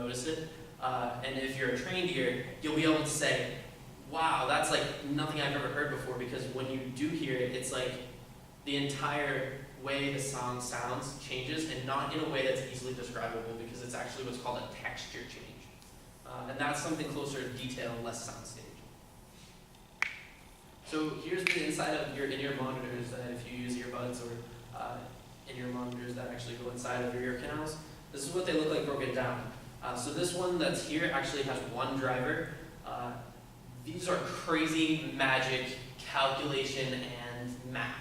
notice it. And if you're a trained ear, you'll be able to say, wow, that's like nothing I've ever heard before, because when you do hear it, it's like the entire way the song sounds changes, and not in a way that's easily describable, because it's actually what's called a texture change. And that's something closer to detail and less soundstage. So here's the inside of your in-ear monitors that if you use earbuds or in-ear monitors that actually go inside of your ear canals. This is what they look like broken down. So this one that's here actually has one driver. These are crazy magic calculation and math.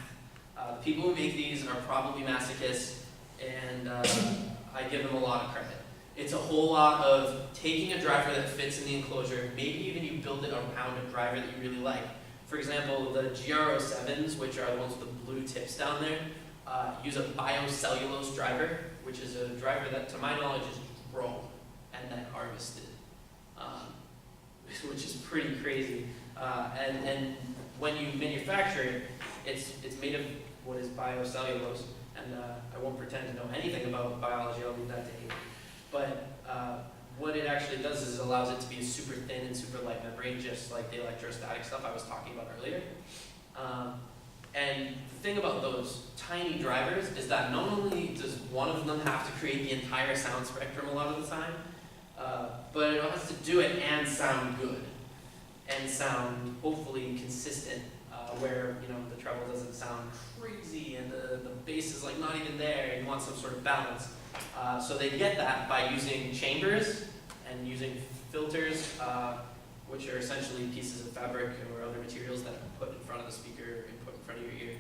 The people who make these are probably masochists, and I give them a lot of credit. It's a whole lot of taking a driver that fits in the enclosure, maybe even you build it around a driver that you really like. For example, the GR07s, which are the ones with the blue tips down there, use a biocellulose driver, which is a driver that, to my knowledge, is grown and then harvested, which is pretty crazy. And when you manufacture it, it's made of what is biocellulose, and I won't pretend to know anything about biology, I'll leave that to you. But what it actually does is it allows it to be a super thin and super light membrane, just like the electrostatic stuff I was talking about earlier. And the thing about those tiny drivers is that not only does one of them have to create the entire sound spectrum a lot of the time, but it has to do it and sound good, and sound hopefully consistent, where the treble doesn't sound crazy and the bass is like not even there, and you want some sort of balance. So they get that by using chambers and using filters, which are essentially pieces of fabric or other materials that are put in front of the speaker and put in front of your ear.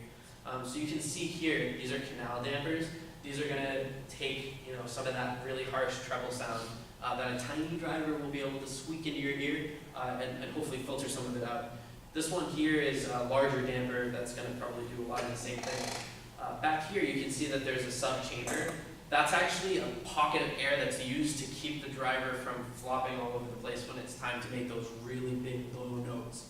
So you can see here, these are canal dampers. These are going to take some of that really harsh treble sound that a tiny driver will be able to squeak into your ear and hopefully filter some of it out. This one here is a larger damper that's going to probably do a lot of the same thing. Back here you can see that there's a sub-chamber. That's actually a pocket of air that's used to keep the driver from flopping all over the place when it's time to make those really big low notes.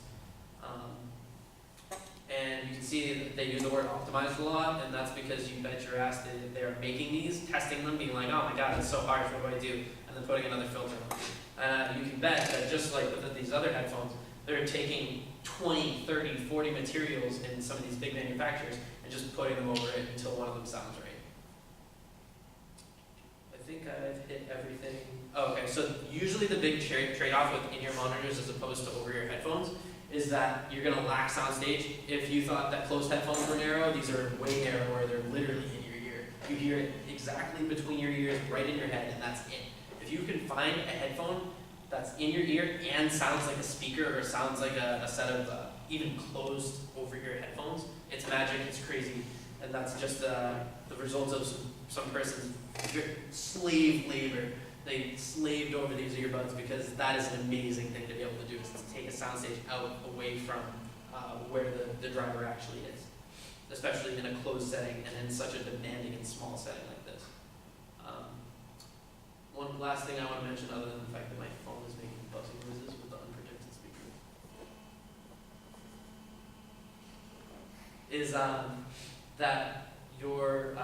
And you can see that they use the word optimized a lot, and that's because you bet your ass that they're making these, testing them, being like, oh my god, it's so harsh, what do I do? And then putting another filter on. You can bet that just like with these other headphones, they're taking 20, 30, 40 materials in some of these big manufacturers and just putting them over it until one of them sounds right. I think I've hit everything. Oh, okay, so usually the big trade-off with in-ear monitors as opposed to over-ear headphones is that you're going to lack soundstage. If you thought that closed headphones were narrow, these are way narrower. They're literally in your ear. You hear it exactly between your ears, right in your head, and that's it. If you can find a headphone that's in your ear and sounds like a speaker or sounds like a set of even closed over-ear headphones, it's magic, it's crazy, and that's just the result of some person's slave labor. They slaved over these earbuds because that is an amazing thing to be able to do, is to take a soundstage out away from where the driver actually is, especially in a closed setting and in such a demanding and small setting like this. One last thing I want to mention, other than the fact that my phone is making buzzing noises with the unprotected speaker, is that your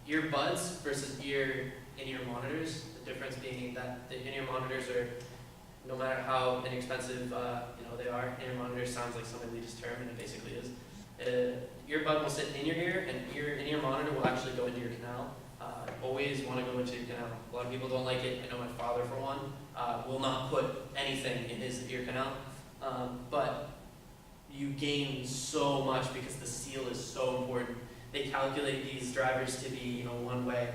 earbuds versus in-ear monitors, the difference being that the in-ear monitors are, no matter how inexpensive they are, in-ear monitors sounds like some elitist term, and it basically is. Earbud will sit in your ear, and in-ear monitor will actually go into your canal. Always want to go into your canal. A lot of people don't like it. I know my father, for one, will not put anything in his ear canal. But you gain so much because the seal is so important. They calculate these drivers to be one way,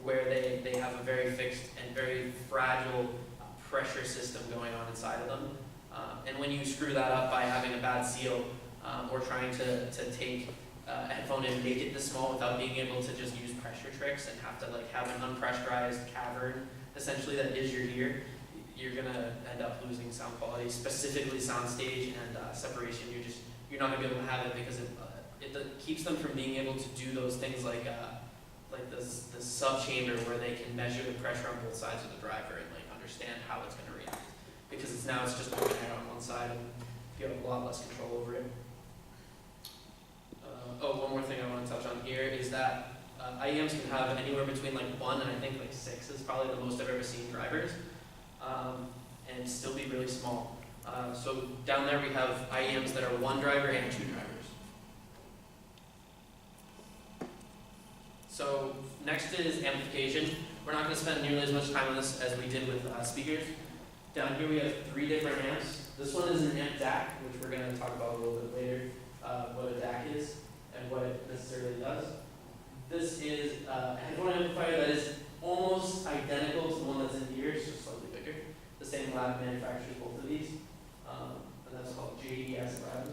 where they have a very fixed and very fragile pressure system going on inside of them. And when you screw that up by having a bad seal or trying to take a headphone and make it this small without being able to just use pressure tricks and have to have an unpressurized cavern essentially that is your ear, you're gonna end up losing sound quality, specifically soundstage and separation. You're not gonna be able to have it because it keeps them from being able to do those things like this sub-chamber where they can measure the pressure on both sides of the driver and understand how it's going to react. Because it's just open air on one side and you have a lot less control over it. One more thing I want to touch on here is that IEMs can have anywhere between like 1 and I think like 6 is probably the most I've ever seen drivers, and still be really small. So down there we have IEMs that are 1 driver and 2 drivers. So next is amplification. We're not going to spend nearly as much time on this as we did with speakers. Down here we have 3 different amps. This one is an amp DAC, which we're going to talk about a little bit later, what a DAC is and what it necessarily does. This is a headphone amplifier that is almost identical to the one that's in here, it's just slightly bigger. The same lab manufactures both of these, and that's called JDS Labs.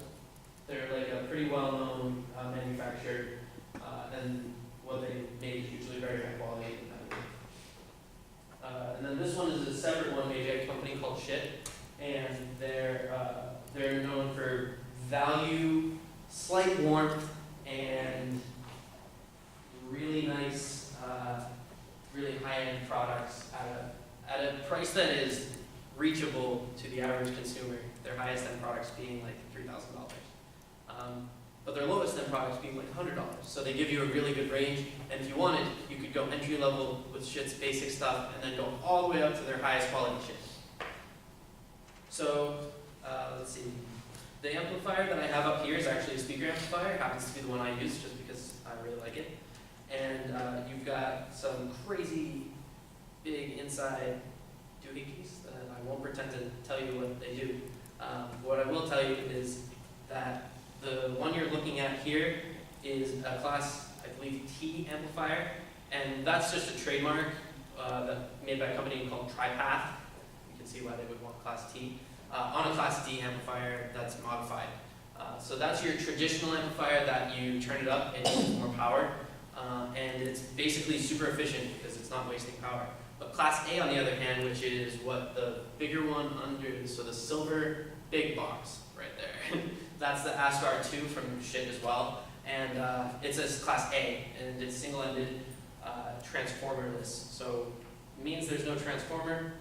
They're like a pretty well-known manufacturer, and what they make is usually very high quality. And then this one is a separate one made by a company called Shit, and they're known for value, slight warmth, and really nice, really high-end products at a price that is reachable to the average consumer. Their highest-end products being like $3,000, but their lowest-end products being like $100. So they give you a really good range, and if you wanted, you could go entry level with Shit's basic stuff, and then go all the way up to their highest quality shit. So let's see. The amplifier that I have up here is actually a speaker amplifier. It happens to be the one I use just because I really like it. And you've got some crazy big inside doohickeys that I won't pretend to tell you what they do. What I will tell you is that the one you're looking at here is a class, I believe, T amplifier, and that's just a trademark made by a company called TriPath. You can see why they would want class T. On a class D amplifier that's modified. So that's your traditional amplifier that you turn it up and uses more power. And it's basically super efficient because it's not wasting power. But class A, on the other hand, which is what the bigger one under, so the silver big box right there, that's the Astar 2 from Shit as well. And it's a class A, and it's single-ended, transformerless. So it means there's no transformer.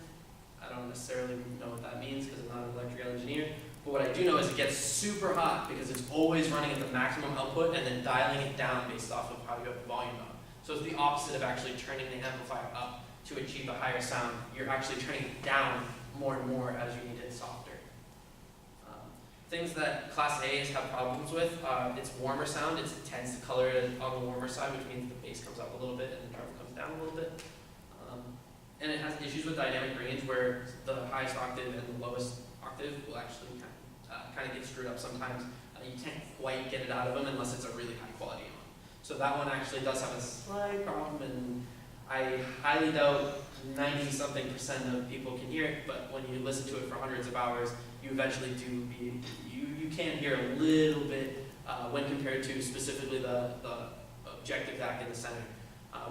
I don't necessarily know what that means because I'm not an electrical engineer. But what I do know is it gets super hot because it's always running at the maximum output and then dialing it down based off of how you have the volume up. So it's the opposite of actually turning the amplifier up to achieve a higher sound. You're actually turning it down more and more as you need it softer. Things that class A's have problems with, it's warmer sound. It tends to color it on the warmer side, which means the bass comes up a little bit and the treble comes down a little bit. And it has issues with dynamic range where the highest octave and the lowest octave will actually kind of get screwed up sometimes. You can't quite get it out of them unless it's a really high quality one. So that one actually does have a slight problem, and I highly doubt 90-something% of people can hear it, but when you listen to it for hundreds of hours, you eventually you can hear a little bit when compared to specifically the objective DAC in the center.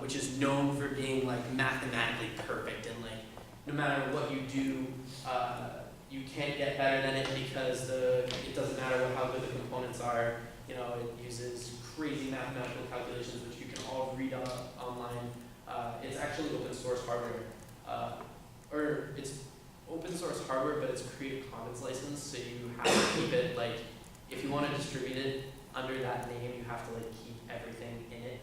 Which is known for being like mathematically perfect, and like no matter what you do, you can't get better than it because it doesn't matter how good the components are. You know, it uses crazy mathematical calculations which you can all read online. It's actually open source hardware, or it's open source hardware, but it's Creative Commons licensed, so you have to keep it like if you want to distribute it under that name, you have to like keep everything in it.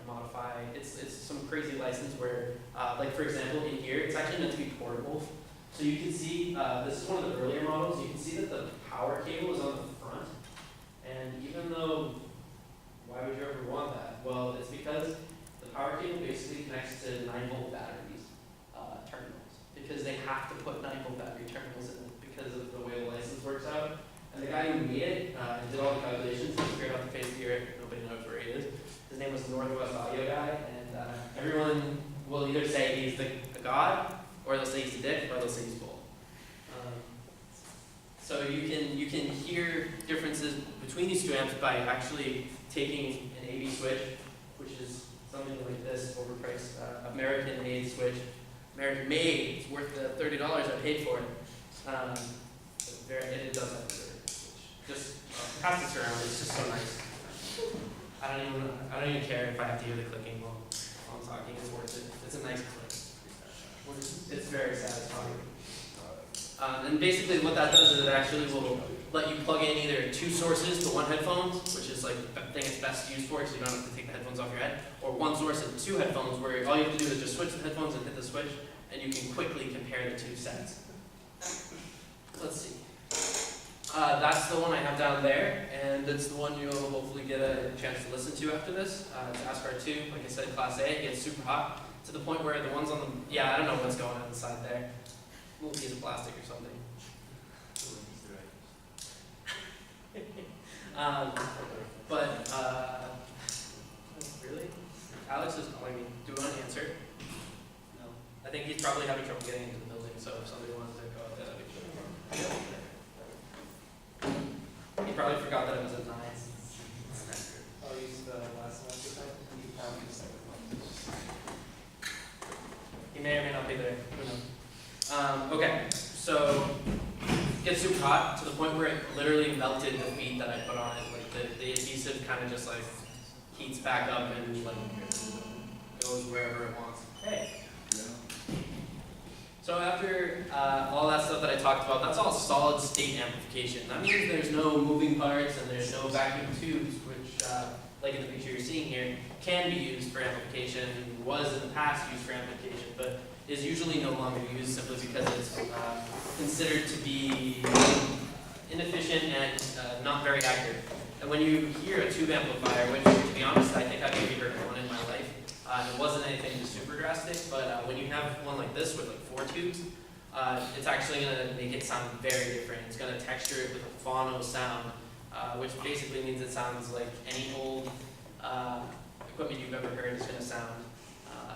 Modify. It's some crazy license where, like for example, in here, it's actually meant to be portable. So you can see, this is one of the earlier models, you can see that the power cable is on the front. And even though, why would you ever want that? Well, it's because the power cable basically connects to 9-volt batteries terminals. Because they have to put 9-volt battery terminals in it because of the way the license works out. And the guy who made it and did all the calculations, he figured out the face here, nobody knows where he is. His name was the Northwest Audio guy, and everyone will either say he's a god, or they'll say he's a dick, or they'll say he's both. So you can hear differences between these two amps by actually taking an AV switch, which is something like this overpriced American-made switch. American-made, it's worth the $30 I paid for it. It does have a switch. Just pass this around. It's just so nice. I don't even care if I have to hear the clicking while I'm talking. It's worth it. It's a nice click. It's very satisfying. And basically what that does is it actually will let you plug in either two sources to one headphone, which is like the thing it's best used for, so you don't have to take the headphones off your head, or one source and two headphones where all you have to do is just switch the headphones and hit the switch, and you can quickly compare the two sets. Let's see. That's the one I have down there, and it's the one you'll hopefully get a chance to listen to after this. It's ASCAR 2, like I said, Class A. It gets super hot to the point where the ones on the, I don't know what's going on inside there. A little piece of plastic or something. Really? Alex is calling me. Do we want to answer? No. I think he's probably having trouble getting into the building, so if somebody wanted to go out there, that'd be good. He probably forgot that it was at 9. I'll use the last semester type. He may or may not be there. Who knows? Okay, so it gets super hot to the point where it literally melted the feed that I put on it. Like the adhesive kind of just like heats back up and like goes wherever it wants. Hey. So after all that stuff that I talked about, that's all solid state amplification. That means there's no moving parts and there's no vacuum tubes, which, like in the picture you're seeing here, can be used for amplification, was in the past used for amplification, but is usually no longer used simply because it's considered to be inefficient and not very accurate. And when you hear a tube amplifier, which to be honest, I think I've maybe heard one in my life, it wasn't anything super drastic, but when you have one like this with like 4 tubes, it's actually going to make it sound very different. It's going to texture it with a phono sound, which basically means it sounds like any old equipment you've ever heard is going to sound.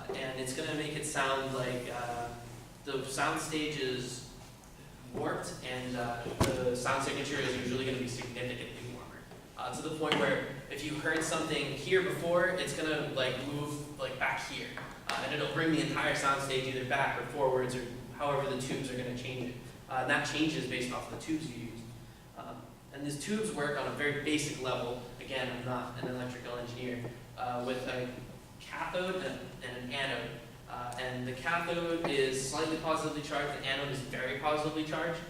And it's going to make it sound like the sound stage is warped, and the sound signature is usually going to be significantly warmer. To the point where if you heard something here before, it's going to like move like back here. And it'll bring the entire sound stage either back or forwards or however the tubes are going to change it. And that changes based off of the tubes you use. And these tubes work on a very basic level. Again, I'm not an electrical engineer. With a cathode and an anode. And the cathode is slightly positively charged, the anode is very positively charged.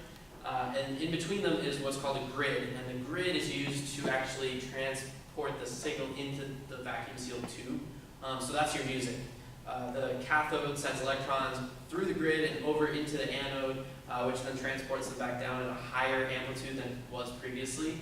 And in between them is what's called a grid. And the grid is used to actually transport the signal into the vacuum sealed tube. So that's your music. The cathode sends electrons through the grid and over into the anode, which then transports them back down at a higher amplitude than it was previously.